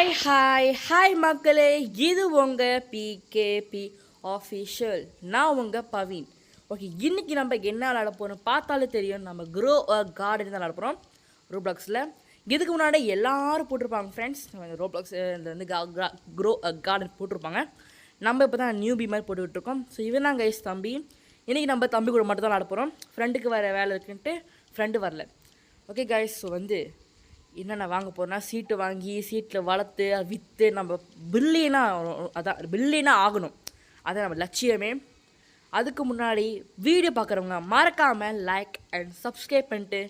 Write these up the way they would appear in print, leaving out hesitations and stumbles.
Hi மக்களே, இது உங்கள் பிகேபி ஆஃபிஷியல். நான் உங்கள் பவீன். ஓகே, இன்றைக்கி நம்ம என்ன விளாட போகிறோம் பார்த்தாலே தெரியும். நம்ம க்ரோ அ கார்டன் தான் விளாட போகிறோம் ரோப்ளாக்ஸில். இதுக்கு முன்னாடி எல்லோரும் போட்டிருப்பாங்க ஃப்ரெண்ட்ஸ். நம்ம ரோப்ளாக்ஸ் இந்த வந்து க்ரோ அ கார்டன் போட்டிருப்பாங்க. நம்ம இப்போ தான் நியூபி மாதிரி போட்டுக்கிட்டுருக்கோம். ஸோ இவன் தான் கைஸ் தம்பி. இன்றைக்கி நம்ம தம்பி கூட மட்டும் தான் விளாட போகிறோம். ஃப்ரெண்டுக்கு வர வேலை இருக்குன்ட்டு ஃப்ரெண்டு வரல. ஓகே கைஸ், ஸோ வந்து என்னென்ன வாங்க போகிறோன்னா, சீட்டு வாங்கி சீட்டில் வளர்த்து விற்று நம்ம பில்லியனாக ஆகணும். அதான் நம்ம லட்சியமே. அதுக்கு முன்னாடி வீடியோ பார்க்குறவங்க மறக்காமல் லைக் அண்ட் சப்ஸ்கிரைப் பண்ணிட்டு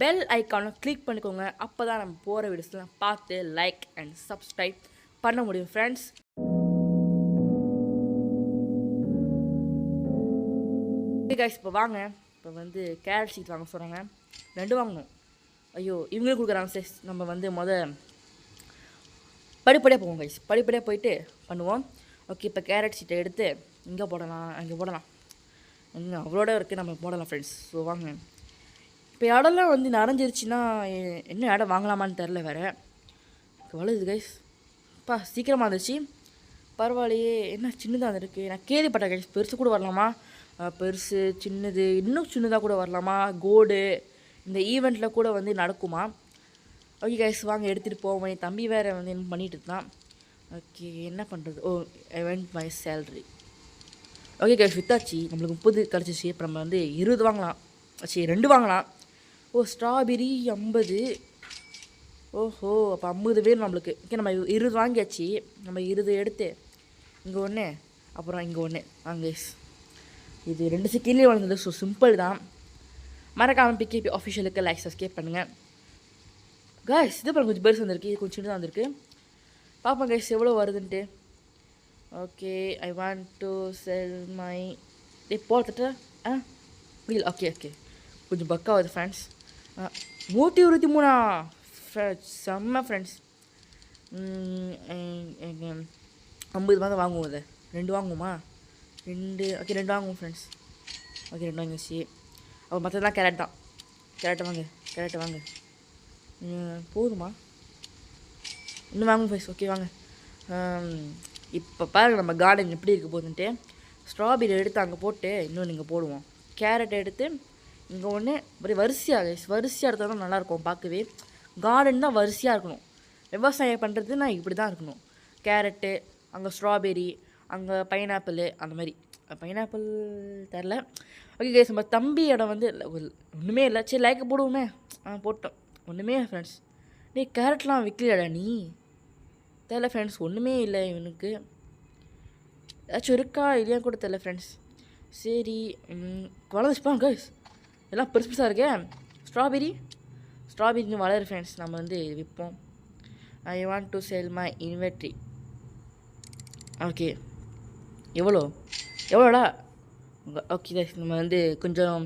பெல் ஐக்கானை கிளிக் பண்ணிக்கோங்க. அப்போ தான் நம்ம போகிற வீடியோஸ்லாம் பார்த்து லைக் அண்ட் சப்ஸ்கிரைப் பண்ண முடியும் ஃப்ரெண்ட்ஸ். இப்போ வாங்க. இப்போ வந்து கேரட் சீட் வாங்க சொல்கிறாங்க. 2 வாங்கணும். ஐயோ, இவங்களே கொடுக்குறாங்க. சரி, நம்ம வந்து படிப்படியாக போவோம் கைஸ். படிப்படியாக போயிட்டு பண்ணுவோம். ஓகே, இப்போ கேரட் சீட்டை எடுத்து இங்கே போடலாம், அங்கே போடலாம். இங்கே அவ்வளோட இருக்குது, நம்ம போடலாம் ஃப்ரெண்ட்ஸ். ஸோ வாங்க. இப்போ இடம்லாம் வந்து நிறைஞ்சிருச்சுன்னா என்ன இடம் வாங்கலாமான்னு தெரில வேறு. வளருது கைஸ். அப்பா சீக்கிரமாக இருந்துச்சு. பரவாயில்லையே, என்ன சின்னதாக இருக்குது. நான் கேள்விப்பட்டேன் கைஸ், பெருசு கூட வரலாமா, பெருசு சின்னது இன்னும் சின்னதாக கூட வரலாமா, கோல்டு இந்த ஈவெண்ட்டில் கூட வந்து நடக்குமா. ஓகே கைஸ், வாங்க எடுத்துகிட்டு போவோம். என் தம்பி வேறு வந்து என்ன பண்ணிகிட்டு இருந்தான். ஓகே, என்ன பண்ணுறது. I went my salary. Okay guys, வித்தாச்சு. நம்மளுக்கு 30 கிடச்சிச்சு. இப்போ நம்ம வந்து 20 வாங்கலாம். சரி, 2 வாங்கலாம். ஸ்ட்ராபெரி 50. ஓஹோ, அப்போ 50 வேணும் நம்மளுக்கு. ஓகே, நம்ம 20 வாங்கியாச்சு. நம்ம 20 எடுத்து இங்கே ஒன்று, அப்புறம் இங்கே ஒன்று. கைஸ், இது 2 செகண்ட்லேயே வளர்ந்தது. ஸோ சிம்பிள் தான். மறக்காமல் பிகேபி ஆஃபிஷியலுக்கு லைக் சப்ஸ்கிரைப் பண்ணுங்கள் கைஸ். இது பாருங்க, கொஞ்சம் பெருசு வந்திருக்கு, இது கொஞ்சம் சின்னதாக வந்திருக்கு. பார்ப்போம் கைஸ் எவ்வளோ வருதுன்ட்டு. Okay, I want to sell my போட்டுட்டு வீல். ஓகே, கொஞ்சம் பக்கா வருது ஃப்ரெண்ட்ஸ். 123 செம்ம ஃப்ரெண்ட்ஸ். 50 தான் வாங்குவோம். அதை 2 வாங்குவோமா? 2. ஓகே, 2 வாங்குவோம் ஃப்ரெண்ட்ஸ். ஓகே, 2 வாங்கிச்சு. அப்போ மற்றதெல்லாம் கேரட் தான். கேரட்டை வாங்க. போதுமா? இன்னும் வாங்க ஃபைஸ். ஓகே வாங்க. இப்போ பாருங்கள் நம்ம கார்டன் எப்படி இருக்க போகுதுன்ட்டு. ஸ்ட்ராபெரி எடுத்து அங்கே போட்டு இன்னொன்று இங்கே போடுவோம். கேரட் எடுத்து இங்கே ஒன்று. அப்படி வரிசையாக எடுத்தால் தான் நல்லாயிருக்கும் பார்க்கவே. கார்டன் தான் வரிசையாக இருக்கணும். விவசாயம் பண்ணுறதுன்னா இப்படி தான் இருக்கணும். கேரட்டு, அங்கே ஸ்ட்ராபெரி, அங்கே பைனாப்பிள், அந்த மாதிரி. பைனாப்பிள் தெரில. ஓகே கைஸ், நம்ம தம்பி இடம் வந்து ஒன்றுமே இல்லை. சரி, லைக் போடுவோமே. போட்டோம். ஒன்றுமே ஃப்ரெண்ட்ஸ். நீ கேரட்லாம் விற்கலடா நீ? தெரில ஃப்ரெண்ட்ஸ், ஒன்றுமே இல்லை இவனுக்கு. ஏதாச்சும் இருக்கா இல்லையா கூட தெரில ஃப்ரெண்ட்ஸ். சரி, வளர்ந்துச்சுப்பாங்க கைஸ். எல்லாம் பெருசு பெருசாக இருக்கேன். ஸ்ட்ராபெரி வளரு ஃப்ரெண்ட்ஸ். நம்ம வந்து விற்போம். I want to sell my inventory. Okay, எவ்வளோடா? ஓகே கைஸ், நம்ம வந்து கொஞ்சம்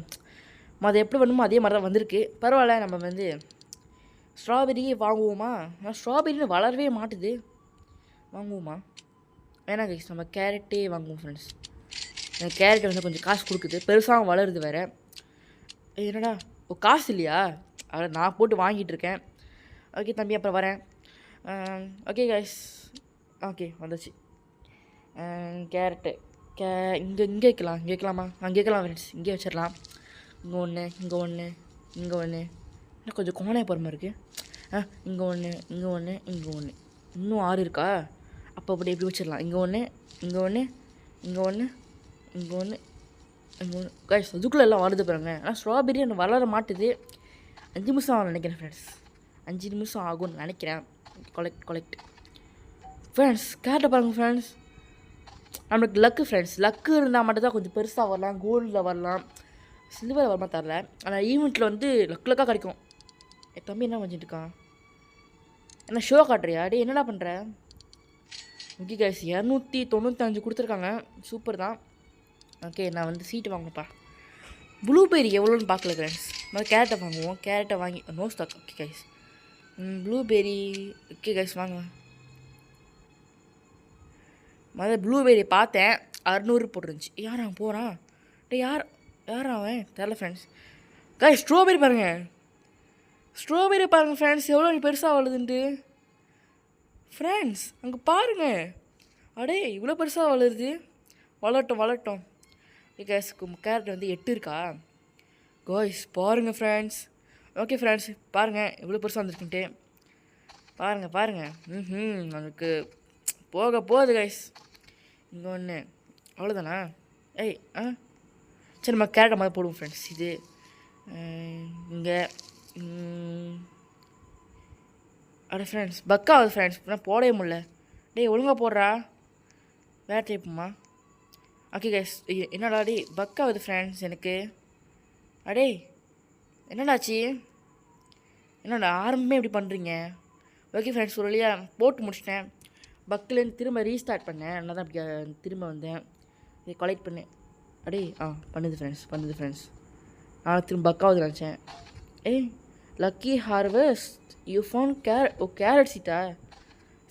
அதை எப்படி பண்ணுமோ அதே மாதிரி தான் வந்திருக்கு. பரவாயில்ல, நம்ம வந்து ஸ்ட்ராபெரியே வாங்குவோமா? ஆனால் ஸ்ட்ராபெரின்னு வளரவே மாட்டுது. வாங்குவோமா? வேணாம் கைஸ், நம்ம கேரட்டே வாங்குவோம் ஃப்ரெண்ட்ஸ். எனக்கு கேரட் வந்து கொஞ்சம் காசு கொடுக்குது, பெருசாக வளருது வேறு. என்னடா, காசு இல்லையா? அதை நான் போட்டு வாங்கிட்டு இருக்கேன். ஓகே தம்பி, அப்புறம் வரேன். ஓகே கைஸ், ஓகே வந்துச்சு. கேரட்டு இங்கே வைக்கலாமா? அங்கே வைக்கலாம் ஃப்ரெண்ட்ஸ். இங்கே வச்சிடலாம். இங்கே ஒன்று, இன்னும் கொஞ்சம் கோணையாக போகிற மாதிரி இருக்குது. இங்கே ஒன்று. இன்னும் 6 இருக்கா? அப்போ அப்படி எப்படி வச்சிடலாம். இங்கே ஒன்று. கைஸ், அதுக்குள்ளே எல்லாம் வளருது பாருங்க. ஆனால் ஸ்ட்ராபெரி ஒன்று வளர மாட்டுது. 5 நிமிஷம் ஆகும் நினைக்கிறேன் ஃப்ரெண்ட்ஸ். 5 நிமிஷம் ஆகும்னு நினைக்கிறேன். Collect friends. கேரட்டை பாருங்கள் ஃப்ரெண்ட்ஸ். நம்மளுக்கு லக்கு ஃப்ரெண்ட்ஸ். லக்கு இருந்தால் மட்டும்தான் கொஞ்சம் பெருசாக வரலாம், கோல்டில் வரலாம், சில்வர் வரமா தரல. ஆனால் ஈவெண்ட்டில் வந்து லக்காக கிடைக்கும். என் தம்பி என்ன பண்ணிட்டு இருக்கான்? என்ன ஷோ காட்டுறியா? டே, என்னடா பண்ணுற? ஓகே கைஸ், 295 கொடுத்துருக்காங்க. சூப்பர் தான். ஓகே, நான் வந்து சீட்டு வாங்கப்பா. ப்ளூபெரி எவ்வளோன்னு பார்க்கல ஃப்ரெண்ட்ஸ். நம்ம கேரட்டை வாங்குவோம். கேரட்டை வாங்கி no stock. Okay guys, blueberry. Okay guys, வாங்க. ப்ளூபெரி பார்த்தேன், 600 போட்டுருந்துச்சு. யார் அவன் போகிறான்? டே, யார் அவன்? தெரில ஃப்ரெண்ட்ஸ். கைஸ், ஸ்ட்ராபெரி பாருங்கள் ஃப்ரெண்ட்ஸ், எவ்வளோ பெருசாக வளருதுன்ட்டு. ஃப்ரெண்ட்ஸ் அங்கே பாருங்க, அடே இவ்வளோ பெருசாக வளருது. வளரட்டும் வளரட்டும். கேஸ் கேரட் வந்து 8 இருக்கா காய்ஸ்? பாருங்கள் ஃப்ரெண்ட்ஸ். ஓகே ஃப்ரெண்ட்ஸ், பாருங்கள் இவ்வளோ பெருசாக வந்துருக்குன்ட்டு. பாருங்கள். எனக்கு போக போகுது கைஸ். இங்கே ஒன்று அவ்வளோதானா? ஏய் சரி, நம்ம கேரட்டை மாதிரி போடுவோம் ஃப்ரெண்ட்ஸ். இது இங்கே அட ஃப்ரெண்ட்ஸ் பக்காவது ஃப்ரெண்ட்ஸ், நான் போடவே முடியல. டேய் ஒழுங்காக போடுறா, வேறு டைப்புமா. ஓகே கைஸ், என்னடா டே பக்காவது ஃப்ரெண்ட்ஸ் எனக்கு. அடே என்னடாச்சு? என்னடா ஆரம்பமே இப்படி பண்ணுறீங்க? ஓகே ஃப்ரெண்ட்ஸ், ஒரு வழியாக போட்டு முடிச்சிட்டேன். பக்கிலேருந்து திரும்ப ரீஸ்டார்ட் பண்ணேன். என்ன தான் அப்படி திரும்ப வந்தேன், இதை கலெக்ட் பண்ணேன். அடே பண்ணுது ஃப்ரெண்ட்ஸ். நான் திரும்ப பக்காவது நினச்சேன். Hey lucky harvest you found carrot சீட்டா?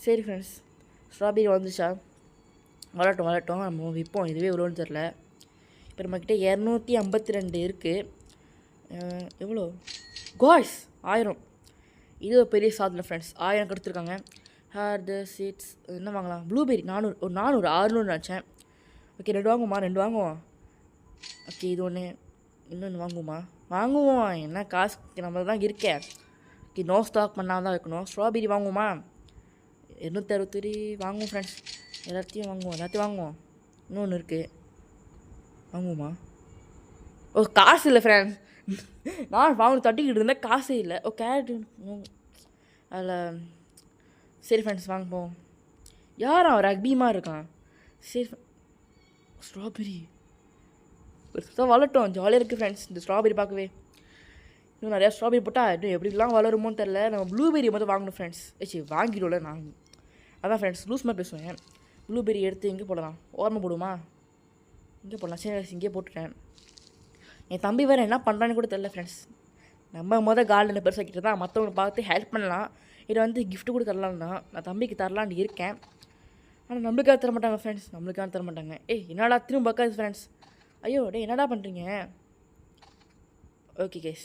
சரி ஃப்ரெண்ட்ஸ், ஸ்ட்ராபெரி வந்துச்சா? வளரட்டும் நம்ம விற்போம். இதுவே எவ்வளோன்னு தெரில. இப்போ நம்மக்கிட்ட 252 இருக்குது. எவ்வளோ காய்ஸ்? 1000. இது ஒரு பெரிய சாதனை ஃப்ரெண்ட்ஸ். 1000 கொடுத்துருக்காங்க. த சீட்ஸ் என்ன வாங்கலாம்? ப்ளூபெரி 400 600 நினச்சேன். ஓகே 2 வாங்குவோம். ஓகே இது ஒன்று, இன்னொன்று வாங்குவோம். என்ன காசு நம்ம தான் இருக்கேன். ஓகே நோ ஸ்டாக் பண்ணால் தான் இருக்கணும். ஸ்ட்ராபெரி வாங்குவோமா? 263 வாங்குவோம் ஃப்ரெண்ட்ஸ். எல்லாத்தையும் வாங்குவோம். இன்னொன்று இருக்குது, வாங்குவோமா? காசு இல்லை ஃப்ரெண்ட்ஸ். நான் தட்டிக்கிட்டு இருந்தேன், காசே இல்லை. கேரட் அதில். சரி ஃப்ரெண்ட்ஸ் வாங்குவோம். யார் அவன் ரக்பிமா இருக்கான்? சரி ஸ்ட்ராபெரி பெருசாக வளரட்டும், ஜாலியாக இருக்குது ஃப்ரெண்ட்ஸ் இந்த ஸ்ட்ராபெரி பார்க்கவே. இன்னும் நிறையா ஸ்ட்ராபெரி போட்டால் இன்னும் எப்படிலாம் வளருமோன்னு தெரில. நம்ம ப்ளூபெரி மட்டும் வாங்கணும் ஃப்ரெண்ட்ஸ். வாங்கிடும்ல நான். அதான் ஃப்ரெண்ட்ஸ் லூஸ் மாதிரி பேசுவேன். ப்ளூபெரி எடுத்து எங்கே போடலாம்? ஓரமாக போடுமா? இங்கே போடலாம். சரி இங்கே போட்டுட்டேன். என் தம்பி வேறு என்ன பண்ணுறான்னு கூட தெரில ஃப்ரெண்ட்ஸ். நம்ம கார்டனில் பெருசாக்கிட்டு தான் மற்றவங்களை பார்த்து ஹெல்ப் பண்ணலாம். இதை வந்து கிஃப்ட்டு கூட தரலான்னு தான் நான் தம்பிக்கு தரலான்னு இருக்கேன். ஆனால் நம்மளுக்காக தர மாட்டாங்க ஃப்ரெண்ட்ஸ். தர மாட்டாங்க. என்னடா திரும்ப பக்காது ஃப்ரெண்ட்ஸ். ஐயோ என்னடா பண்ணுறீங்க? ஓகே கேஸ்,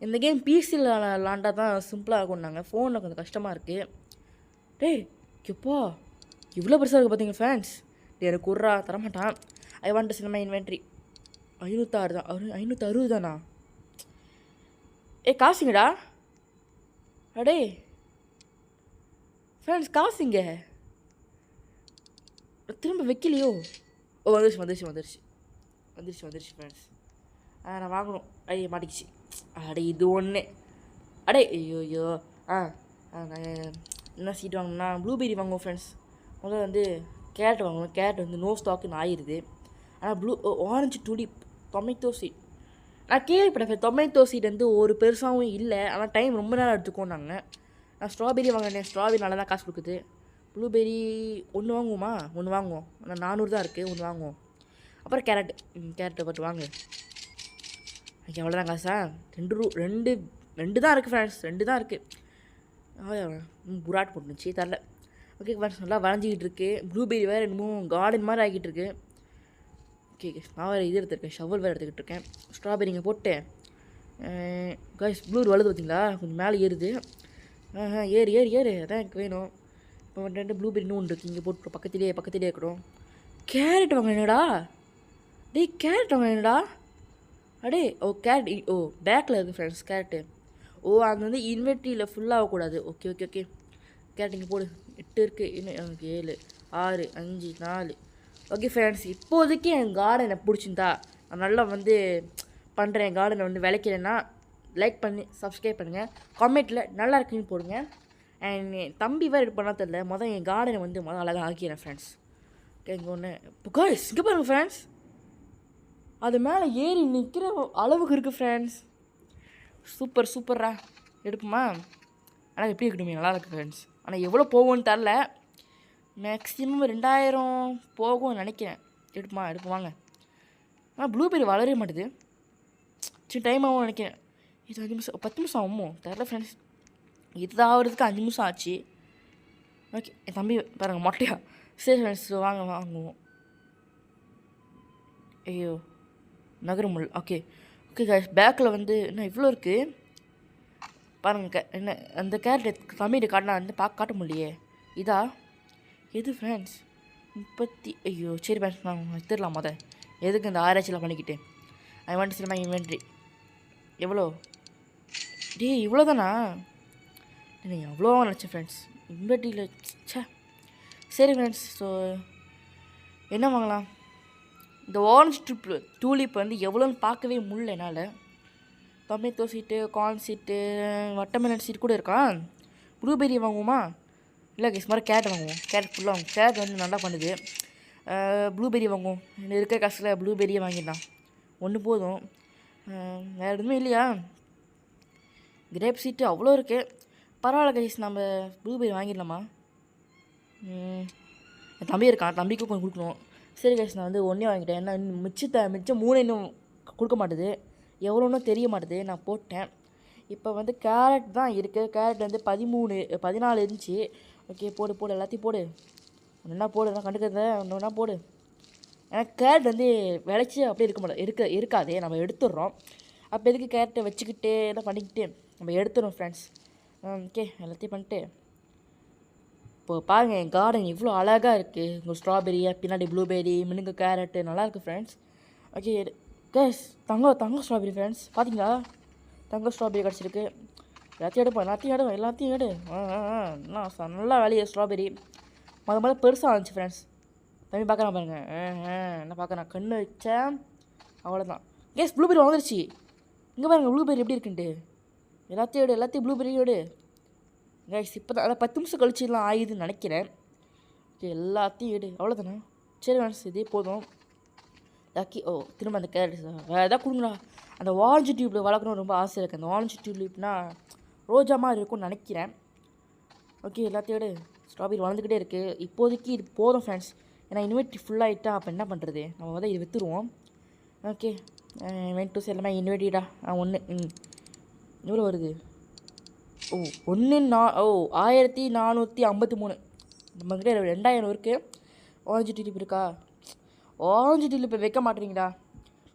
இந்த கேம் பிசியில் விளாண்டா தான் சிம்பிளாக இருக்கும்னாங்க. ஃபோனில் கொஞ்சம் கஷ்டமாக இருக்குது. எப்பா இவ்வளோ பெருசாக இருக்குது பார்த்தீங்க ஃப்ரெண்ட்ஸ். எனக்கு குர்ரா தரமாட்டான். I want to see my inventory 506 தான். 560 தானா? காசுங்கடா. அடே ஃப்ரெண்ட்ஸ் காசுங்க திரும்ப வைக்கலையோ? வந்துருச்சு ஃப்ரெண்ட்ஸ். நான் வாங்கணும். மாட்டிக்கிச்சு. இது ஒன்று. ஐயோ நான் என்ன சீட் வாங்கணும்னா ப்ளூபெரி வாங்குவோம் ஃப்ரெண்ட்ஸ். முதல்ல வந்து கேரட் வாங்கணும். கேரட் வந்து நோ ஸ்டாக்குன்னு ஆயிடுது. ஆனால் ஆரஞ்சு துடிப் டொமேட்டோ சீட் நான் கேள்விப்பட்டேன். டொமேட்டோ சீட் வந்து ஒரு பெருசாகவும் இல்லை, ஆனால் டைம் ரொம்ப நேரம் எடுத்துக்கோம். நான் ஸ்ட்ராபெரி வாங்கினேன். ஸ்ட்ராபெரி நல்லா தான் காசு கொடுக்குது. ப்ளூபெரி ஒன்று வாங்குவோம். ஆனால் 400 தான் இருக்குது. ஒன்று வாங்குவோம். அப்புறம் கேரட்டை பட்டு வாங்க. ஓகே அவ்வளோதான் காசா? 2 தான் இருக்குது ஃப்ரெண்ட்ஸ். 2 தான் இருக்குது. புராட் போட்டுச்சு தரல. ஓகே ஃப்ரெண்ட்ஸ், நல்லா வளைஞ்சிக்கிட்டு இருக்குது. ப்ளூபெரி வேறு இன்னமும் கார்டன் மாதிரி ஆகிட்டு இருக்கு. ஓகே நான் வேறு இது எடுத்துருக்கேன், ஷவல் வேறு எடுத்துக்கிட்டு இருக்கேன். ஸ்ட்ராபெரிங்க போட்டு காய்ஸ் ப்ளூர் வளருது பார்த்தீங்களா? கொஞ்சம் மேலே ஏறுது. ஏறு அதான் எனக்கு வேணும். இப்போ 2 ப்ளூபெரி இன்னும் இருக்குது. இங்கே போட்டு பக்கத்திலே இருக்கட்டும். கேரட் வாங்கினேடா. கேரட் வாங்கினேடா. கேரட் பேக்கில் இருக்குது ஃப்ரெண்ட்ஸ் கேரட்டு. அது வந்து இன்வெர்ட்ரியில் ஃபுல்லாக ஆகக்கூடாது. ஓகே கேரட் இங்கே போடு. 8 இருக்குது. இன்னும் எனக்கு 7 6 5 4. ஓகே ஃப்ரெண்ட்ஸ், இப்போதைக்கு என் கார்டனை பிடிச்சிருந்தா நான் நல்லா வந்து பண்ணுறேன். என் கார்டனை வந்து விளைக்கிறேன்னா லைக் பண்ணி சப்ஸ்கிரைப் பண்ணுங்கள். கமெண்ட்டில் நல்லா இருக்குன்னு போடுங்க. அண்ட் என் தம்பி வேறு இது பண்ணால் தெரியல. என் கார்டனை வந்து அழகாக ஆக்கிடுறேன் ஃப்ரெண்ட்ஸ். ஓகே இங்கே ஒன்று இங்கே பாருங்கள் ஃப்ரெண்ட்ஸ். அது மேலே ஏறி நிற்கிற அளவுக்கு இருக்குது ஃப்ரெண்ட்ஸ். சூப்பரா எடுக்குமா? ஆனால் எப்படி இருக்கணுமே நல்லா இருக்குது ஃப்ரெண்ட்ஸ். ஆனால் எவ்வளோ போகும்னு தெரில. மேக்ஸிமம் 2000 போகும்னு நினைக்கிறேன். எடுப்புவாங்க. ஆனால் ப்ளூபெரி வளரவே மாட்டுது. டைம் ஆகும் நினைக்கிறேன். இது 5 நிமிஷம் 10 நிமிஷம் ஆகுமோ தெரில ஃப்ரெண்ட்ஸ். இது ஆகிறதுக்கு 5 நிமிஷம் ஆச்சு. ஓகே என் தம்பி பாருங்கள் மொட்டையா. சரி ஃப்ரெண்ட்ஸ் வாங்குவோம். ஐயோ நகரமுள். ஓகே காய்ஸ், பேக்கில் வந்து என்ன இவ்வளோ இருக்குது பாருங்கள். என்ன அந்த கேரட் தம்பிகிட்ட காட்டினா வந்து காட்ட முடியலையே. இதா எது ஃப்ரெண்ட்ஸ் 30 ஐயோ சரி ஃப்ரெண்ட்ஸ் நான் எடுத்துடலாம் எதுக்கு இந்த ஆராய்ச்சியில் பண்ணிக்கிட்டு ஐ வாண்ட் சினிமா இன்வென்ட்ரி எவ்வளோ இவ்வளோ தானா எவ்வளோ நினச்சேன் ஃப்ரெண்ட்ஸ் இன்வென்ட்ரியில் சே சரி ஃப்ரெண்ட்ஸ் ஸோ என்ன வாங்கலாம் இந்த ஆரஞ்ச் டூலிப் வந்து எவ்வளோன்னு பார்க்கவே முடியல என்னால் டொமேட்டோ சீட்டு கார்ன் சீட்டு வாட்டர்மெலன் சீட் கூட இருக்கா ப்ளூபெர்ரி வாங்குவோமா இல்லை கேஸ் மாதிரி கேரட் வாங்குவோம் கேரட் ஃபுல்லாக வாங்குவோம் கேரட் வந்து நல்லா பண்ணுது ப்ளூபெர்ரி வாங்குவோம் இருக்கிற காசில் ப்ளூபெர்ரியை வாங்கிடலாம் ஒன்று போதும் வேறு எதுவுமே இல்லையா கிரேப் சீட்டு அவ்வளோ இருக்குது பரவாயில்ல கைஸ் நம்ம ப்ளூபெர்ரி வாங்கிடலாமா என் தம்பி இருக்கான் தம்பிக்கும் கொஞ்சம் கொடுக்கணும் சரி கைஸ் நான் வந்து ஒன்றே வாங்கிட்டேன் ஏன்னா மிச்சம் 3 இன்னும் கொடுக்க மாட்டுது எவ்வளோன்னு தெரிய மாட்டுது நான் போட்டேன் இப்போ வந்து கேரட் தான் இருக்குது கேரட் வந்து 14 இருந்துச்சு ஓகே போடு எல்லாத்தையும் போடு ஒன்றா போடு நான் கண்டுக்கிறத ஒன்றா போடு ஏன்னா கேரட் வந்து விளைச்சி அப்படியே இருக்காதே நம்ம எடுத்துடுறோம் அப்போ எதுக்கு கேரட்டை வச்சுக்கிட்டு எல்லாம் பண்ணிக்கிட்டு நம்ம எடுத்துடுறோம் ஃப்ரெண்ட்ஸ் ஓகே எல்லாத்தையும் பண்ணிட்டு இப்போ பாருங்கள் என் கார்டன் இவ்வளோ அழகாக இருக்குது உங்கள் ஸ்ட்ராபெரி பின்னாடி ப்ளூபெர்ரி மினுங்க கேரட்டு நல்லாயிருக்கு ஃப்ரெண்ட்ஸ் ஓகே கேஸ் தங்கம் ஸ்ட்ராபெரி ஃப்ரெண்ட்ஸ் பார்த்தீங்களா தங்கம் ஸ்ட்ராபெரி கிடச்சிருக்கு எல்லாத்தையும் எடு நல்லா வேலையை ஸ்ட்ராபெரி முதல்ல பெருசாக இருந்துச்சு ஃப்ரெண்ட்ஸ் தம்பி பார்க்குறேன் பாருங்கள் என்ன பார்க்குறேன் கண்ணு வச்சேன் அவ்வளோதான் கேஸ் ப்ளூபெர்ரி வந்துருச்சு இங்கே பாருங்கள் ப்ளூபெர்ரி எப்படி இருக்குன்ட்டு எல்லாத்தையும் ப்ளூபெர்ரியும் எடு கேஸ் இப்போ தான் அதை 10 நிமிஷம் கழிச்சுலாம் ஆயுதுன்னு நினைக்கிறேன் ஓகே எல்லாத்தையும் எடு அவ்வளோதானே சரி ஃப்ரெண்ட்ஸ் இதே போதும் திரும்ப அந்த கேரட் வேறு எதாவது கொடுங்கண்ணா அந்த ஆரஞ்சு டியூப்பில் வளர்க்கணும் ரொம்ப ஆசை இருக்குது அந்த ஆரஞ்சு டியூப்னா ரோஜா மாதிரி இருக்கும்னு நினைக்கிறேன் ஓகே எல்லாத்தையும் எடு ஸ்ட்ராபெரி வளர்ந்துக்கிட்டே இருக்குது இப்போதைக்கு இது போதும் ஃப்ரெண்ட்ஸ் ஏன்னா இன்வெர்ட்ரி ஃபுல்லாகிட்டா அப்போ என்ன பண்ணுறது நம்ம வந்து இது விற்றுருவோம் ஓகே வென்டூஸ் எல்லாமே இன்வெர்ட்டிடா ஒன்று எவ்வளோ வருது 1453 நம்மக்கிட்ட 2000 இருக்குது ஆரஞ்சு டியூலிப் இருக்கா ஆரஞ்சு டியூலிப் இப்போ வைக்க மாட்டேறீங்களா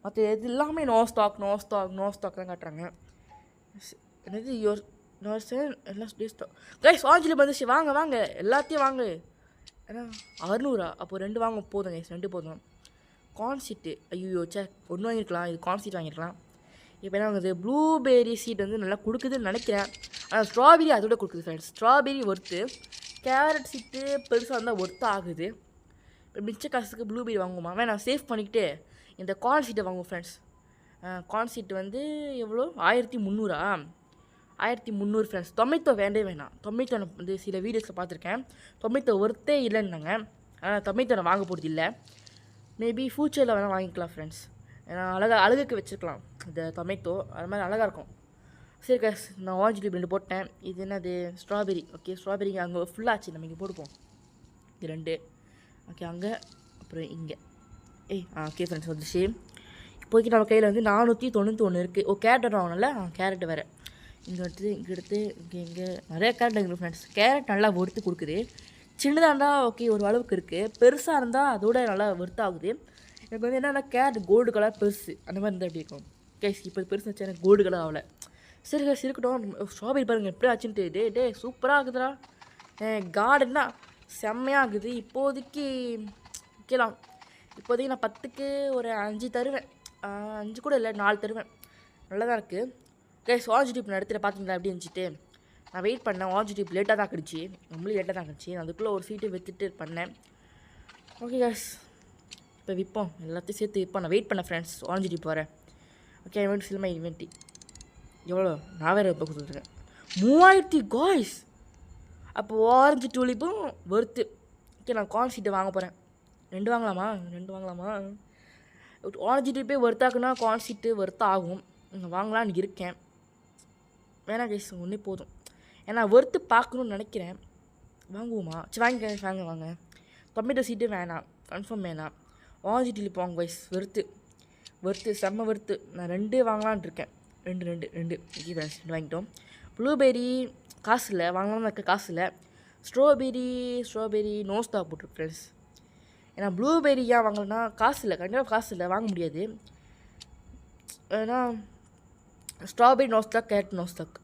மற்ற எது எல்லாமே நோ ஸ்டாக் தான் காட்டுறாங்க என்னது எல்லாம் ஸ்டாக் கைஸ் ஆரஞ்சு டியூலிப் வந்துச்சு வாங்க எல்லாத்தையும் வாங்க ஏன்னா 600 அப்போ 2 வாங்க போதும் கைஸ் 2 போதும் கார்ன் சீட்டு ஐயோ ஒன்று வாங்கியிருக்கலாம் இது கார்ன் சீட் வாங்கியிருக்கலாம் இப்போ என்ன ஆகுது ப்ளூபெர்ரி சீட் வந்து நல்லா கொடுக்குதுன்னு நினைக்கிறேன் ஆனால் ஸ்ட்ராபெரி அதோட கொடுக்குது ஃப்ரெண்ட்ஸ் ஸ்ட்ராபெரி ஒர்த்து கேரட் சீட்டு பெருசாக இருந்தால் ஒர்த்து ஆகுது இப்போ மிச்ச காசுக்கு ப்ளூபெர்ரி வாங்குவோமா நான் சேவ் பண்ணிக்கிட்டு இந்த கார்ன் சீட்டை வாங்குவோம் ஃப்ரெண்ட்ஸ் கார்ன் சீட்டு வந்து எவ்வளோ 1300 ஃப்ரெண்ட்ஸ் டொமேட்டோ வேண்டாம் டொமேட்டோ நான் வந்து சில வீடியோஸில் பார்த்துருக்கேன் டொமேட்டோ ஒர்த்தே இல்லைன்னாங்க ஆனால் டொமேட்டோ நான் வாங்க போகிறது இல்லை மேபி ஃப்யூச்சரில் வேணால் வாங்கிக்கலாம் ஃப்ரெண்ட்ஸ் ஏன்னா அழகுக்கு வச்சுருக்கலாம் இந்த டொமேட்டோ அது மாதிரி அழகாக இருக்கும் சரி கேஸ் நான் ஆரஞ்சு டியூப் 2 போட்டேன் இது என்னது ஸ்ட்ராபெரி ஓகே ஸ்ட்ராபெரி அங்கே ஃபுல்லாச்சு நம்ம இங்கே போடுப்போம் இது 2 ஓகே அங்கே அப்புறம் இங்கே ஓகே ஃப்ரெண்ட்ஸ் வந்துச்சு இப்போதைக்கு நம்ம கையில் வந்து 491 இருக்குது கேரட் வாங்கணும்ல கேரட் வேறு இங்கே எடுத்து இங்கே நிறைய கேரட் இருக்குது ஃப்ரெண்ட்ஸ் கேரட் நல்லா ஒருத்து கொடுக்குது சின்னதாக இருந்தால் ஓகே ஒரு அளவுக்கு இருக்குது பெருசாக இருந்தால் அதோட நல்லா ஒர்த்தாகுது எனக்கு வந்து என்னென்னா கேரட் கோல்டு கலர் பெருசு அந்த மாதிரி இருந்தால் எப்படி இருக்கும் கேஸ் இப்போ பெருசு வச்சு எனக்கு கோல்டு கலர் ஆகலை சரி கேஸ் இருக்கட்டும் ஸ்ட்ராபெரி பாருங்கள் எப்படி ஆச்சுன்ட்டு டே சூப்பராக ஆகுதுடா கார்டன்னா செம்மையாக ஆகுது இப்போதைக்கு வைக்கலாம் இப்போதைக்கு நான் 10க்கு ஒரு 5 தருவேன் 5 கூட இல்லை 4 தருவேன் நல்லா தான் இருக்குது கேஸ் ஆரஞ்சு டியூப் நான் எடுத்துகிட்டு பார்த்தீங்களா எப்படி இருந்துச்சுட்டு நான் வெயிட் பண்ணேன் ஆரஞ்சு டியூப் லேட்டாக தான் கிடச்சி நம்மளும் லேட்டாக தான் கிடச்சி அதுக்குள்ளே ஒரு சீட்டு விற்றுட்டு பண்ணேன் ஓகே கேஸ் இப்போ விற்போம் எல்லாத்தையும் சேர்த்து விற்போம் நான் வெயிட் பண்ணேன் ஃப்ரெண்ட்ஸ் ஆரஞ்சு டியூப் வரேன் ஓகே இவெண்ட் சினிமா இவெண்ட்டி எவ்வளோ நான் வேறு இப்போ கொடுத்துருக்கேன் 3000 காய்ஸ் அப்போ ஆரஞ்சு டூலிப்பும் ஒர்த்து ஓகே நான் கார்ன் சீட்டை வாங்க போகிறேன் 2 வாங்கலாமா ஆரஞ்சு டியூப்பே ஒர்த்தாக்குன்னா கார்ன் சீட்டு ஒர்த்தாகும் வாங்கலான்னு இருக்கேன் வேணாம் கைஸ் ஒன்றே போதும் ஏன்னா ஒர்த்து பார்க்கணுன்னு நினைக்கிறேன் வாங்குவோமா சரி வாங்க டொமேட்டோ சீட்டு வேணாம் கன்ஃபார்ம் வேணாம் ஆரஞ்சு டியூலிப் வாங்க கைஸ் ஒர்த்து செம்ம ஒர்த்து நான் 2 வாங்கலான்னு இருக்கேன் 2 ஓகே ஃப்ரெண்ட்ஸ் 2 வாங்கிட்டோம் ப்ளூபெர்ரி காசு இல்லை வாங்கலாம்னு இருக்க காசு இல்லை ஸ்ட்ராபெரி நோ ஸ்டாக் போட்டிருக்கு ஃப்ரெண்ட்ஸ் ஏன்னா ப்ளூபெர்ரி ஏன் வாங்கலைன்னா காசு இல்லை கண்டிப்பாக காசு இல்லை வாங்க முடியாது ஏன்னா strawberry no stock carrot no stock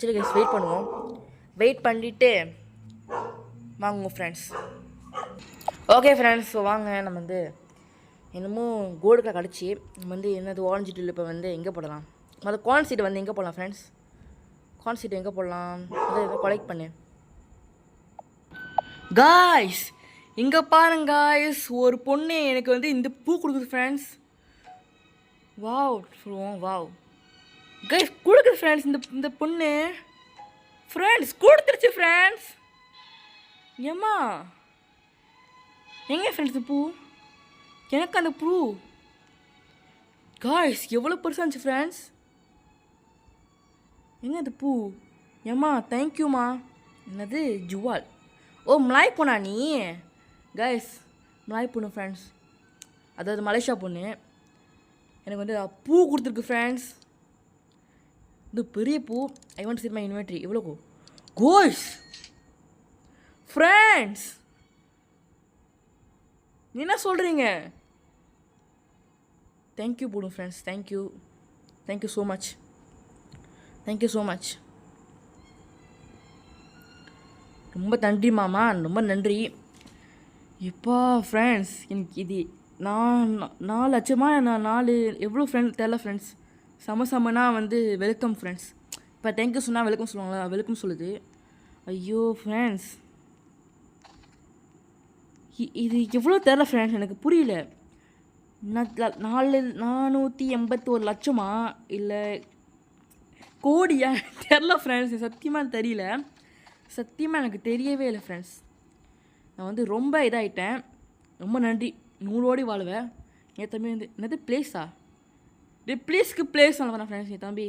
சரி கைஸ் வெயிட் பண்ணுவோம் வெயிட் பண்ணிவிட்டு வாங்குவோம் ஃப்ரெண்ட்ஸ். ஓகே ஃப்ரெண்ட்ஸ், ஸோ வாங்க நம்ம வந்து என்னமோ கோல்டுக்கில் கிடச்சி நம்ம வந்து என்னது ஆரஞ்சு டில் இப்போ வந்து எங்கே போடலாம், அந்த கார்ன் சீட்டை வந்து எங்கே போடலாம் ஃப்ரெண்ட்ஸ், கார்ன் சீட்டை எங்கே போடலாம், அதை எதை கொலெக்ட் பண்ணு காய்ஸ். இங்கே பாருங்க காய்ஸ், ஒரு பொண்ணு எனக்கு வந்து இந்த பூ கொடுக்குது ஃப்ரெண்ட்ஸ். வாவ் சொல்லுவோம், வாவ் கைஸ் கொடுக்குது ஃப்ரெண்ட்ஸ். இந்த பொண்ணு ஃப்ரெண்ட்ஸ் கொடுத்துருச்சு ஃப்ரெண்ட்ஸ். ஏம்மா எங்கே ஃப்ரெண்ட்ஸ் இந்த பூ, எனக்கு அந்த பூ காய்ஸ் எவ்வளோ பெருசாக இருந்துச்சு ஃப்ரெண்ட்ஸ். எங்கே அந்த பூ, ஏம்மா தேங்க்யூம்மா. என்னது ஜுவால், ஓ மலாய் பொண்ணா நீ காய்ஸ், மலாய் பொண்ணு ஃப்ரெண்ட்ஸ், அதாவது மலேசியா பொண்ணு. எனக்கு வந்து பூ கொடுத்துருக்கு ஃப்ரெண்ட்ஸ், இது பெரிய பூ. I want seat my inventory. எவ்வளோ கோய்ஸ் ஃப்ரெண்ட்ஸ், என்ன சொல்கிறீங்க? தேங்க்யூ போடும் friends, thank you, thank you so much, thank you so much. ரொம்ப நன்றி மாமா, ரொம்ப நன்றி. இப்போ ஃப்ரெண்ட்ஸ் எனக்கு இது நான் 4 லட்சமா நான் 4 எவ்வளோ ஃப்ரெண்ட் தெரில ஃப்ரெண்ட்ஸ். செமனா வந்து வெல்கம் ஃப்ரெண்ட்ஸ். இப்போ தேங்க்யூ சொன்னால் வெல்கம் சொல்லுவாங்களா, வெல்கம் சொல்லுது. ஐயோ ஃப்ரெண்ட்ஸ், இது எவ்வளோ தெரில ஃப்ரெண்ட்ஸ், எனக்கு புரியல. 481 லட்சமா இல்லை கோடியா தெரில ஃப்ரெண்ட்ஸ், சத்தியமாக தெரியல, சத்தியமாக எனக்கு தெரியவே இல்லை ஃப்ரெண்ட்ஸ். நான் வந்து ரொம்ப இதாகிட்டேன். ரொம்ப நன்றி, 100 கோடி வாழ்வேன். என் தம்பி வந்து என்னது பிளேஸா, ப்ளீஸ்க்கு பிளேஸ் சொல்ல ஃப்ரெண்ட்ஸ். என் தம்பி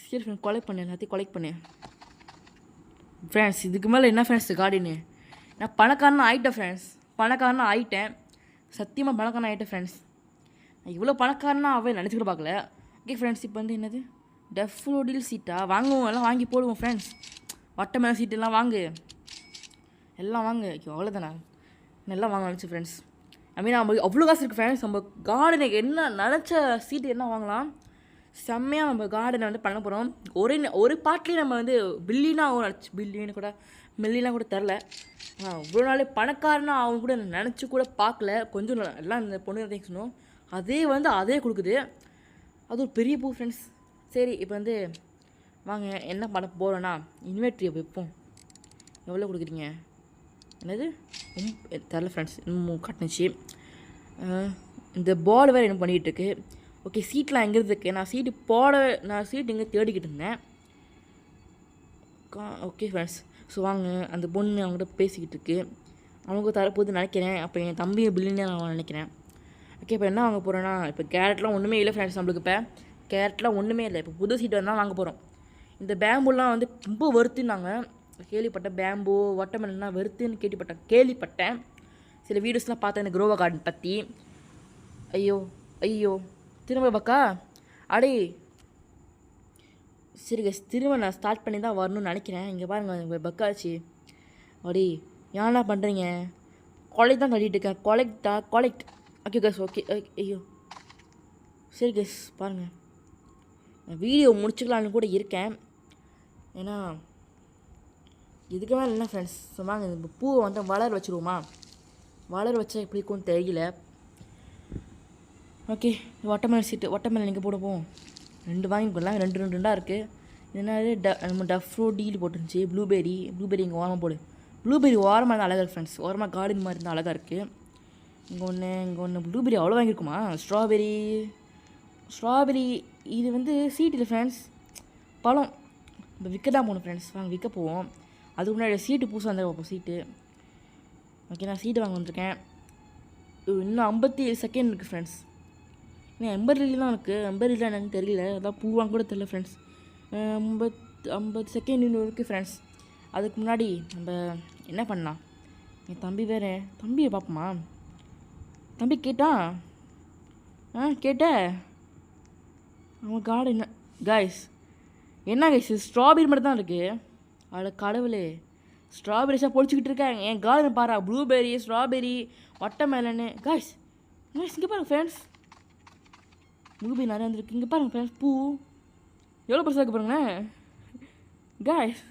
சரி ஃப்ரெண்ட் கொலெக்ட் பண்ணேன், எல்லாத்தையும் கொலெக்ட் பண்ணேன் ஃப்ரெண்ட்ஸ். இதுக்கு மேலே என்ன ஃப்ரெண்ட்ஸ் கார்டின்னு, நான் பணக்காரனா ஆகிட்டேன் ஃப்ரெண்ட்ஸ், பணக்காரனா ஆகிட்டேன், சத்தியமாக பணக்காரனா ஆகிட்டேன் ஃப்ரெண்ட்ஸ். நான் இவ்வளோ பணக்காரனா அவன் நினச்சிக்கிட்டு பார்க்கல. ஓகே ஃப்ரெண்ட்ஸ், இப்போ வந்து என்னது டெஃப்லோடில் சீட்டா வாங்குவோம், எல்லாம் வாங்கி போடுவோம் ஃப்ரெண்ட்ஸ். வட்டமேல சீட்டெல்லாம் வாங்கு, எல்லாம் வாங்க. அவ்வளோதானே, எல்லாம் வாங்க நினச்சி ஃப்ரெண்ட்ஸ். ஐ மீன் நம்ம அவ்வளோ காசு இருக்குது ஃப்ரெண்ட்ஸ். நம்ம கார்டனுக்கு என்ன நினச்ச சீட்டு என்ன வாங்கலாம், செம்மையாக நம்ம கார்டனை வந்து பண்ண போகிறோம். ஒரு பாட்லேயும் நம்ம வந்து பில்லியனாக ஆகும் நினச்சி, பில்லியனு கூட மில்லியெலாம் கூட தெரில. இவ்வளோ நாளே பணக்காரனா அவங்க கூட நினச்சி கூட பார்க்கல. கொஞ்சம் எல்லாம் இந்த பொண்ணு தேங்க்ஸ்னும் அதே கொடுக்குது. அது ஒரு பெரிய பூ ஃப்ரெண்ட்ஸ். சரி இப்போ வந்து வாங்க என்ன பண்ண போகிறோன்னா இன்வெர்ட்ரியை வைப்போம். எவ்வளோ கொடுக்குறீங்க, என்னது தெரில ஃப்ரெண்ட்ஸ், இன்னும் கட்டுனுச்சு. இந்த பால் வேறு என்ன பண்ணிகிட்ருக்கு. ஓகே சீட்லாம் எங்கே இருக்கு, நான் சீட் எங்கே தேடிக்கிட்டு இருந்தேன். ஓகே ஃப்ரெண்ட்ஸ், ஸோ வாங்க அந்த பொண்ணு அவங்ககிட்ட பேசிக்கிட்டு இருக்கு, அவங்க தரப்போது நினைக்கிறேன். அப்போ என் தம்பி பில்லியனே நான் நினைக்கிறேன். ஓகே இப்போ என்ன வாங்க போகிறேன்னா, இப்போ கேரட்லாம் ஒன்றுமே இல்லை ஃப்ரெண்ட்ஸ். நம்மளுக்கு இப்போ கேரட்லாம் ஒன்றுமே இல்லை. இப்போ புது சீட் வந்தால் வாங்க போகிறோம். இந்த பேம்புலாம் வந்து ரொம்ப வருத்துனாங்க, கேள்விப்பட்டேன். பேம்பு வாட்டர்மெலன்லாம் வெறுத்துன்னு கேள்விப்பட்டேன். சில வீடியோஸ்லாம் பார்த்தேன் இந்த குரோவா கார்டன் பற்றி. ஐயோ திரும்ப பக்கா அடே சரி கஸ், திரும்ப நான் ஸ்டார்ட் பண்ணி தான் வரணும்னு நினைக்கிறேன். இங்கே பாருங்கள் பக்காச்சு. அடே ஏன்னா பண்ணுறீங்க, கொலெக்ட் தான் கட்டிகிட்டு இருக்கேன், கொலெக்ட். ஓகே கஸ், ஓகே ஐயோ சரி கஸ் பாருங்கள், நான் வீடியோ முடிச்சுக்கலான்னு கூட இருக்கேன். ஏன்னா இதுக்கு மேலே என்ன ஃப்ரெண்ட்ஸ் சொன்னாங்க, இந்த பூவை வந்து வளர வச்சுருவோமா, வளர வச்சா எப்படி இருக்கும்னு தெரியல. ஓகே வாட்டர்மெலன் சீட்டு, வாட்டர்மெலன் எங்கே போடுவோம், 2 வாங்கிக்கலாம், 2 இருக்குது. என்னது நம்ம டஃப்ரோடீல் போட்டுருந்துச்சி. ப்ளூபெரி இங்கே ஓரமாக போடு. ப்ளூபெரி ஓரமாக இருந்தால் அழகாக இருக்குது ஃப்ரெண்ட்ஸ், ஓரமாக கார்டன் மாதிரி இருந்தால் அழகாக இருக்குது. இங்கே ஒன்று ப்ளூபெரி அவ்வளோ வாங்கியிருக்குமா. ஸ்ட்ராபெரி இது வந்து சீட் இல்லை ஃப்ரெண்ட்ஸ், பழம். இப்போ விற்க தான் போகணும் ஃப்ரெண்ட்ஸ், வாங்க விற்க போவோம். அதுக்கு முன்னாடி சீட்டு புதுசாக இருந்தால் பார்ப்போம் சீட்டு. ஓகே நான் சீட்டு வாங்க வந்திருக்கேன். இன்னும் 57 செகண்ட் இருக்குது ஃப்ரெண்ட்ஸ். இன்னும் 80 தான் இருக்குது, 80 என்னன்னு தெரியல, அதான் பூவாங்க கூட தெரியல ஃப்ரெண்ட்ஸ். 50 செகண்ட் இன்னும் இருக்குது ஃப்ரெண்ட்ஸ். அதுக்கு முன்னாடி நம்ம என்ன பண்ணலாம், என் தம்பி வேறு, தம்பியை பார்ப்போமா, தம்பி கேட்டான் கேட்ட அவன் கார்டு காய்ஸ் என்ன கைஸ் ஸ்ட்ராபெரி மட்டும் தான் இருக்குது. அதில் கடவுளே ஸ்ட்ராபெரிஸாக பொழிச்சிக்கிட்டு இருக்காங்க. என் கார்டன் பாரு, ப்ளூபெரி, ஸ்ட்ராபெரி, வாட்டர்மெலனு. காய்ஸ் இங்கே பாருங்கள் ஃப்ரெண்ட்ஸ், ப்ளூபெரி நிறையா வந்துருக்கு. இங்கே பாருங்கள் ஃப்ரெண்ட்ஸ், பூ எவ்வளோ பெருசாக இருக்கு பாருங்களேன். காய்ஸ்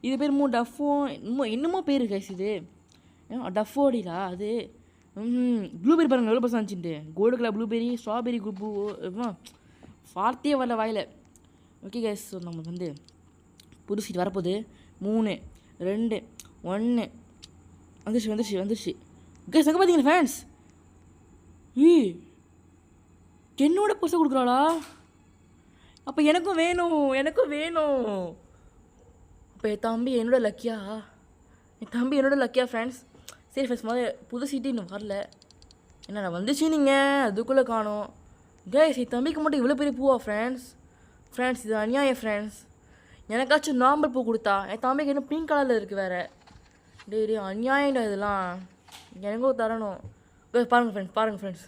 இது பேர் டஃபோ இன்னமும் பேர் கைஸ் இது டஃபோடிலா அது ப்ளூபெரி பாருங்கள் எவ்வளோ பர்சன்ட் ஆச்சுட்டு கோல்டு கலர் ப்ளூபெரி ஸ்ட்ராபெரி குப்பு வார்த்தையே வரல வாயில். ஓகே கைஸ், ஸோ நம்ம வந்து புது சீட் வரப்போகுது. 3 2 1 வந்துருச்சு கைஸ். எங்கே பார்த்தீங்கன்னா ஃபேன்ஸ் என்னோட பர்ஸை கொடுக்குறாளா? அப்போ எனக்கும் வேணும். அப்போ என் தம்பி என்னோட லக்கியா ஃப்ரெண்ட்ஸ். சரி ஃப்ரெண்ட்ஸ், முதல்ல புது சீட்டு இன்னும் வரல. என்னடா வந்துச்சு நீங்கள் அதுக்குள்ளே காணோம் கைஸ். என் தம்பிக்கு மட்டும் இவ்வளோ பெரிய பூவா ஃப்ரெண்ட்ஸ் இது அநியாயம் ஃப்ரெண்ட்ஸ். எனக்காச்சும் நார்மல் பூ கொடுத்தா, என் தம்பிக்கு இன்னும் பிங்க் கலரில் இருக்குது வேறு. டே அநியாயம்டா இதெல்லாம், எனக்கும் தரணும். பாருங்கள் ஃப்ரெண்ட்ஸ்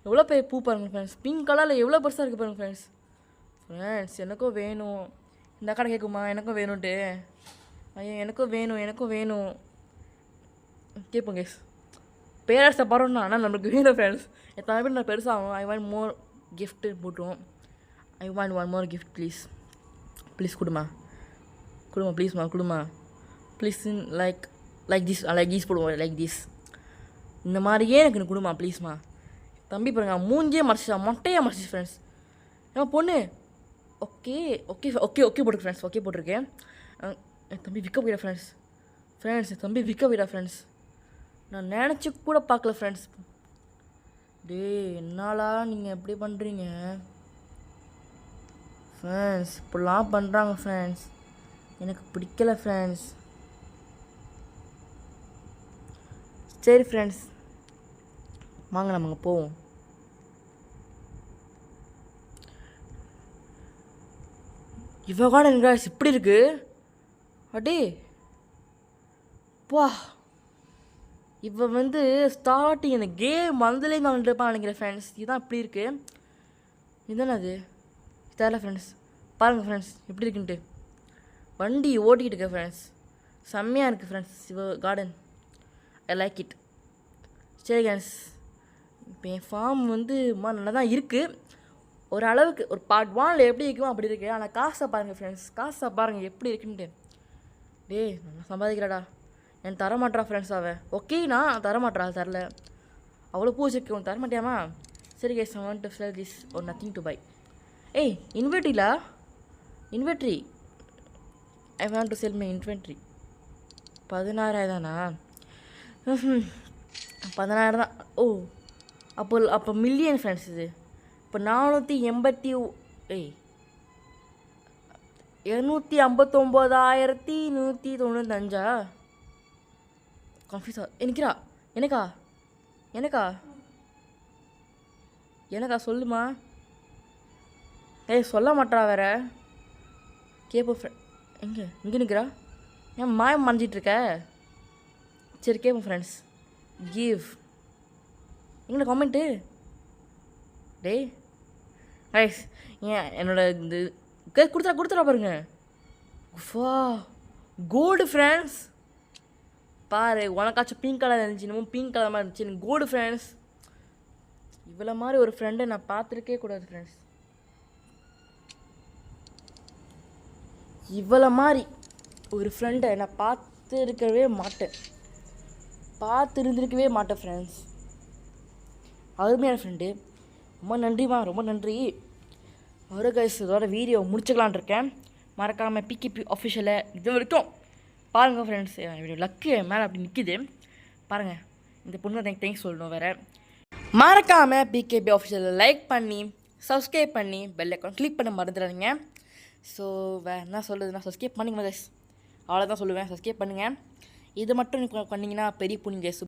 எவ்வளோ பெரிய பூ பாருங்கள் ஃப்ரெண்ட்ஸ். பிங்க் கலரில் எவ்வளோ பெருசாக இருக்குது பாருங்கள் ஃப்ரெண்ட்ஸ். எனக்கும் வேணும். இந்த கடை கேட்குமா எனக்கும் வேணும்ட்டு? ஐயோ எனக்கும் வேணும் கேட்போம் கைஸ். பேரண்ட்ஸை பரவாயில்ல, ஆனால் நம்மளுக்கு வேணும் ஃப்ரெண்ட்ஸ். என் தம்பி நான் பெருசாகும். ஐ வாண்ட் மோர் கிஃப்ட்டு போட்டுருவோம். I want 1 more gift please கொடுமா ப்ளீஸ். லைக் திஸ் போடுவோம். லைக் திஸ் இந்த மாதிரியே எனக்கு கொடுமா ப்ளீஸ்மா. தம்பி பாருங்க மூஞ்சியே மொட்டையாக மறைச்சிச்சு ஃப்ரெண்ட்ஸ். ஏன் பொண்ணு ஓகே போட்டுருக்கு ஃப்ரெண்ட்ஸ். ஓகே போட்டிருக்கேன். என் தம்பி விற்க போயிடா ஃப்ரெண்ட்ஸ். என் தம்பி விற்க போயிடா ஃப்ரெண்ட்ஸ். நான் நினச்சி கூட பார்க்கல ஃப்ரெண்ட்ஸ். என்னாலா நீங்கள் எப்படி பண்ணுறீங்க ஃப்ரெண்ட்ஸ்? இப்படிலாம் பண்ணுறாங்க ஃப்ரெண்ட்ஸ், எனக்கு பிடிக்கல ஃப்ரெண்ட்ஸ். சரி ஃப்ரெண்ட்ஸ், வாங்க நம்ம போவோம். இவ கூட எனக்கு இப்படி இருக்கு அடே பா. இவ வந்து ஸ்டார்டிங் அந்த கேம் வந்ததுலேருந்து வந்துருப்பான்னு நினைக்கிறேன் ஃப்ரெண்ட்ஸ். இதுதான் இப்படி இருக்குது. இதுதானே அது தெரியல ஃப்ரெண்ட்ஸ். பாருங்கள் ஃப்ரெண்ட்ஸ் எப்படி இருக்குன்ட்டு. வண்டி ஓட்டிக்கிட்டு இருக்கேன் ஃப்ரெண்ட்ஸ். செம்மையாக இருக்குது ஃப்ரெண்ட்ஸ் இவ கார்டன். I like it. சரி கேஸ், இப்போ என் ஃபார்ம் வந்து நல்லா தான் இருக்குது ஒரு அளவுக்கு. ஒரு பார்ட் 1 எப்படி இருக்குமோ அப்படி இருக்குது. ஆனால் காசை பாருங்கள் ஃப்ரெண்ட்ஸ், எப்படி இருக்குன்ட்டு. நல்லா சம்பாதிக்கிறாடா. எனக்கு தரமாட்டா ஃப்ரெண்ட்ஸ். ஓகேண்ணா தரல. அவ்வளோ பூ வச்சுருக்கேன், உனக்கு தரமாட்டியாமா? சரி guys, I want to sell this or nothing to buy. Inventory I want to sell my inventory. 16,000 தானா? 16,000 தான். அப்போ மில்லியன் ஃப்ரெண்ட்ஸ் இது. இப்போ 259,195 கன்ஃபியூஸா எனக்கா சொல்லுமா? சொல்ல மாட்டா வேற. கேட்போ இங்கே நிற்கிறா. ஏன் மாயம் மறைஞ்சிட்ருக்க? சரி கேட்போம் ஃப்ரெண்ட்ஸ். கிவ் எங்களை காமெண்ட்டு. கைஸ் ஏன் என்னோட இந்த கொடுத்துறா பாருங்க. கோல்டு ஃப்ரெண்ட்ஸ் பாரு. உனக்காச்சும் பிங்க் கலர் இருந்துச்சு, இன்னமும் பிங்க் கலர் மாதிரி இருந்துச்சு. எனக்கு கோல்டு ஃப்ரெண்ட்ஸ். இவ்வளோ மாதிரி ஒரு ஃப்ரெண்டை நான் பார்த்துருக்கே கூடாது ஃப்ரெண்ட்ஸ். இவ்வளோ மாதிரி ஒரு ஃப்ரெண்டை நான் பார்த்துருக்கவே மாட்டேன் ஃப்ரெண்ட்ஸ். அருமையான ஃப்ரெண்டு. ரொம்ப நன்றி. ஒரு கைஸ் இதோட வீடியோ முடிச்சுக்கலான் இருக்கேன். மறக்காமல் பிகேபி ஆஃபிஷியலை இது வரைக்கும் பாருங்கள் ஃப்ரெண்ட்ஸ். என்னுடைய லக்கு மேலே அப்படி நிற்கிது பாருங்கள். இந்த பொண்ணு எனக்கு தேங்க்ஸ் சொல்லணும் வேறு. மறக்காமல் பிகேபி ஆஃபிஷியலை லைக் பண்ணி சப்ஸ்கிரைப் பண்ணி பெல் ஐக்கான் கிளிக் பண்ண மறந்துடாதீங்க. ஸோ வேறு என்ன சொல்லுதுன்னா சப்ஸ்கிரைப் பண்ணிங்க கைஸ், அவ்வளோதான் சொல்லுவேன். சப்ஸ்கிரைப் பண்ணுங்கள். இது மட்டும் பண்ணிங்கன்னா பெரிய புண்ணிய கைஸ்.